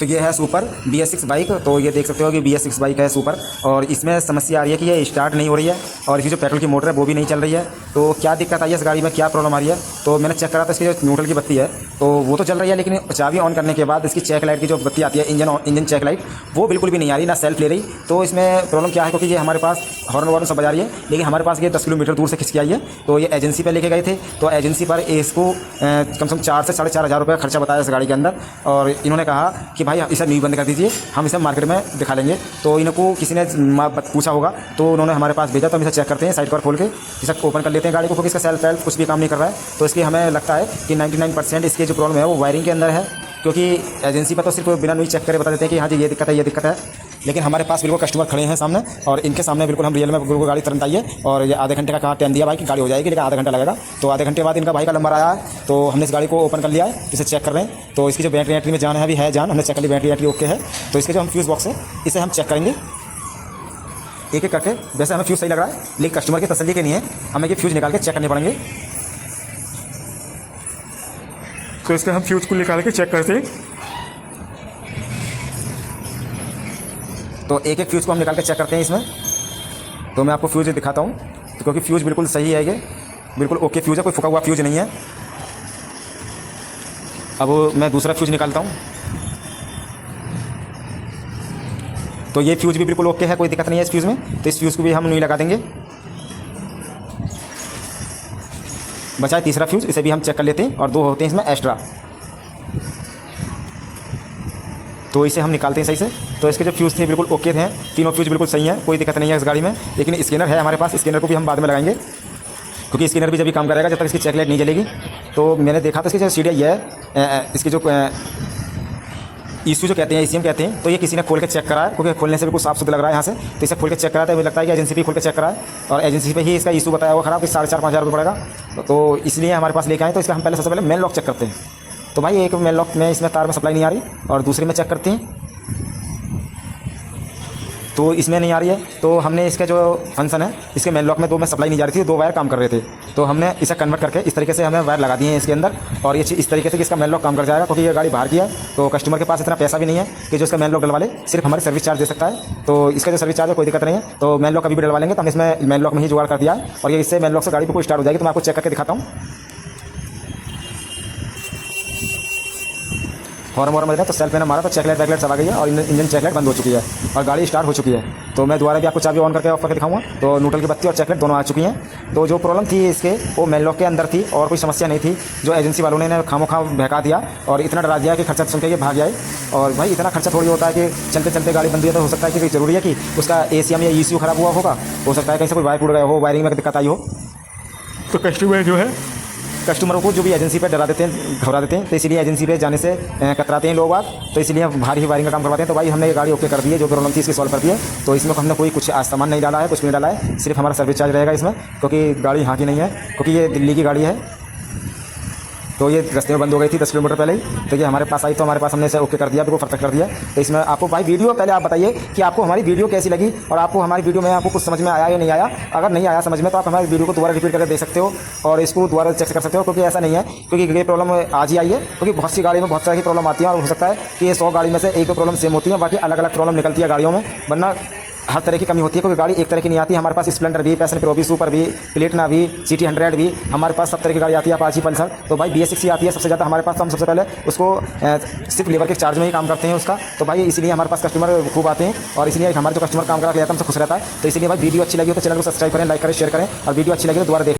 तो ये है सुपर BS6 बाइक। तो ये देख सकते हो कि BS6 बाइक है सुपर, और इसमें समस्या आ रही है कि ये स्टार्ट नहीं हो रही है और इसकी जो पेट्रोल की मोटर है वो भी नहीं चल रही है। तो क्या दिक्कत आई है इस गाड़ी में, क्या प्रॉब्लम आ रही है? तो मैंने चेक करा था, इसकी जो न्यूट्रल की बत्ती है तो वो तो चल रही है, लेकिन चाबी ऑन करने के बाद इसकी चेक लाइट की जो बत्ती आती है, इंजन चेक लाइट, वो बिल्कुल भी नहीं आ रही, ना सेल्फ ले रही। तो इसमें प्रॉब्लम क्या है, क्योंकि ये हमारे पास हॉर्न वॉर्न सब बजा रही है, लेकिन हमारे पास ये 10 किलोमीटर दूर से खिंच के आई है। तो ये एजेंसी पर लेके गए थे, तो एजेंसी पर इसको कम से कम 4 से 4.5 हज़ार रुपये खर्चा बताया इस गाड़ी के अंदर, और इन्होंने कहा कि भाई इसे न्यू बंद कर दीजिए, हम इसे मार्केट में दिखा लेंगे। तो इनको किसी ने पूछा होगा तो उन्होंने हमारे पास भेजा, तो हम इसे चेक करते हैं, साइड कवर खोल के इसे ओपन कर लेते हैं गाड़ी को, क्योंकि इसका सेल्फ वेल्फ कुछ भी काम नहीं कर रहा है। तो इसकी हमें लगता है कि 99% इसकी जो प्रॉब्लम है वो वायरिंग के अंदर है, क्योंकि एजेंसी पर तो सिर्फ बिना न्यू चेक करे बता देते हैं कि हाँ जी ये दिक्कत है, ये दिक्कत है। लेकिन हमारे पास बिल्कुल कस्टमर खड़े हैं सामने, और इनके सामने बिल्कुल हम रियल में बिल्कुल गाड़ी तुरंत आई है, और ये आधे घंटे का कहा टाइम दिया भाई कि गाड़ी हो जाएगी, लेकिन आधा घंटा लगेगा। तो आधे घंटे बाद इनका भाई का नंबर आया है, तो हमने इस गाड़ी को ओपन कर लिया है, इसे चेक कर रहे हैं। तो इसकी जो बैटरी में जान है, अभी है जान, हमने चेक कर ली, बैटरी ओके है। तो इसके जो हम फ्यूज़ बॉक्स है इसे हम चेक करेंगे एक एक करके। वैसे हमें फ्यूज़ सही लग रहा है, लेकिन कस्टमर की तसल्ली के लिए हमें ये फ्यूज़ निकाल के चेक करने पड़ेंगे। तो इसके हम फ्यूज़ को निकाल के चेक करते हैं। तो एक एक फ्यूज़ को हम निकाल के चेक करते हैं इसमें। तो मैं आपको फ्यूज़ दिखाता हूँ, तो क्योंकि फ्यूज़ बिल्कुल सही है, ये बिल्कुल ओके फ्यूज़ है, कोई फुका हुआ फ्यूज़ नहीं है। अब मैं दूसरा फ्यूज़ निकालता हूँ, तो ये फ्यूज़ भी बिल्कुल ओके है, कोई दिक्कत नहीं है इस फ्यूज़ में। तो इस फ्यूज़ को भी हम नहीं लगा देंगे। बचा है तीसरा फ्यूज़, इसे भी हम चेक कर लेते हैं, और 2 होते हैं इसमें एक्स्ट्रा, तो इसे हम निकालते हैं सही से। तो इसके जो फ्यूज़ थे बिल्कुल ओके थे, तीनों फ्यूज़ बिल्कुल सही हैं, कोई दिक्कत नहीं है इस गाड़ी में। लेकिन स्कैनर है हमारे पास, स्कैनर को भी हम बाद में लगाएंगे, क्योंकि स्कैनर भी जब भी काम करेगा जब तक इसकी चेक लाइट नहीं जलेगी। तो मैंने देखा था इसकी जो सीढ़ी है, इसकी जो ईसू जो कहते हैं, ECM कहते हैं, तो ये किसी ने खोल के चेक करा है, क्योंकि खोलने से बिल्कुल साफ सुथरा लग रहा है यहाँ से। तो इसे खोल के चेक करा था, मुझे लगता है कि एजेंसी पे खोल के चेक करा है, और एजेंसी पे ही इसका ईसू बताया हुआ खराब कि 4.5-5 हज़ार रुपये पड़ेगा। तो इसलिए हमारे पास लेके आए। तो इसका हम पहले सबसे पहले मेन लॉक चेक करते हैं। तो भाई एक मेन लॉक में इसमें तार में सप्लाई नहीं आ रही, और दूसरे में चेक करते हैं तो इसमें नहीं आ रही है। तो हमने इसके जो फंक्शन है, इसके मेन लॉक में 2 में सप्लाई नहीं जा रही थी, 2 वायर काम कर रहे थे। तो हमने इसे कन्वर्ट करके इस तरीके से हमें वायर लगा दिए हैं इसके अंदर, और ये इस तरीके से कि इसका मेन लॉक काम कर जाएगा, क्योंकि ये गाड़ी बाहर की है। तो कस्टमर के पास इतना पैसा भी नहीं है कि जो इसका मेन लॉक डलवा ले, सिर्फ हमारी सर्विस चार्ज दे सकता है। तो इसका जो सर्विस चार्ज है कोई दिक्कत नहीं है। तो मेन लॉक अभी भी डलवा लेंगे, तो हमने इसमें मेन लॉक में ही जुगाड़ कर दिया है, और ये इससे मेन लॉक से गाड़ी बिल्कुल स्टार्ट हो जाएगी। तो मैं आपको चेक करके दिखाता हूँ। हॉर्न वॉर्न बज रहा है, तो सेल्फ मैंने मारा तो चेक लाइट बैक लाइट सब आ गई है, और इंजन चेक लाइट बंद हो चुकी है, और गाड़ी स्टार्ट हो चुकी है। तो मैं दोबारा भी आपको चाबी ऑन करके ऑफ करके दिखाऊंगा। तो न्यूट्रल की बत्ती और चेक लाइट दोनों आ चुकी हैं। तो जो प्रॉब्लम थी इसके, वो मेन लॉक के अंदर थी, और कोई समस्या नहीं थी। जो एजेंसी वालों ने खामोखा बहका दिया और इतना डरा दिया कि खर्चा सुन के ये भाग जाए। और भाई इतना खर्चा थोड़ी होता है कि चलते चलते गाड़ी बंद हुई है, तो हो सकता है कि ज़रूरी है कि उसका ACM या ECU खराब हुआ होगा, हो सकता है कहीं से कोई वायर टूट गया हो, वायरिंग में दिक्कत आई हो। तो कस्टमर जो है, कस्टमरों को जो भी एजेंसी पे डरा देते हैं, घबरा देते हैं, तो इसीलिए एजेंसी पे जाने से कतराते हैं लोग आज। तो इसलिए भारी ही वायरिंग का काम करवाते हैं। तो भाई हमने ये गाड़ी ओके कर दी है, जो प्रॉब्लम थी इसकी सॉल्व कर दी है। तो इसमें हमने कोई कुछ सामान नहीं डाला है, कुछ भी नहीं डाला है, सिर्फ हमारा सर्विस चार्ज रहेगा इसमें, क्योंकि गाड़ी यहाँ की नहीं है, क्योंकि ये दिल्ली की गाड़ी है। तो ये रास्ते में बंद हो गई थी 10 किलोमीटर पहले ही। तो ये हमारे पास आई, तो हमारे पास हमने इसे ओके कर दिया, बिल्कुल परफेक्ट कर दिया। तो इसमें आपको भाई वीडियो पहले आप बताइए कि आपको हमारी वीडियो कैसी लगी, और आपको हमारी वीडियो में आपको कुछ समझ में आया या नहीं आया। अगर नहीं आया समझ में, तो आप हमारी वीडियो को दोबारा रिपीट करके देख सकते हो, और इसको दोबारा चेक कर सकते हो, क्योंकि ऐसा नहीं है क्योंकि ये प्रॉब्लम आज ही आई है, क्योंकि बहुत सी गाड़ी में बहुत सारी प्रॉब्लम आती है, और हो सकता है कि ये 100 गाड़ी में से एक प्रॉब्लम सेम होती है, बाकी अलग अलग प्रॉब्लम निकलती है गाड़ियों में, वरना हर तरह की कमी होती है, क्योंकि गाड़ी एक तरह की नहीं आती। हमारे पास स्प्लेंडर भी, पैशन प्रो भी, सुपर भी, प्लेटिना भी, GT 100 भी, हमारे पास सब तरह की गाड़ी आती है, अपाची, पल्सर। तो भाई BS6 ही आती है सबसे ज़्यादा हमारे पास। तो हम सबसे पहले उसको सिर्फ लेबर के चार्ज में ही काम करते हैं उसका। तो भाई इसलिए हमारे पास कस्टमर खूब आते हैं, और इसलिए हमारे जो कस्टमर काम करा लेता है हमसे खुश रहता है। तो इसलिए भाई वीडियो अच्छी लगी हो तो चैनल को सब्सक्राइब करें, लाइक करें, शेयर करें, और वीडियो अच्छी लगी तो दोबारा देखें।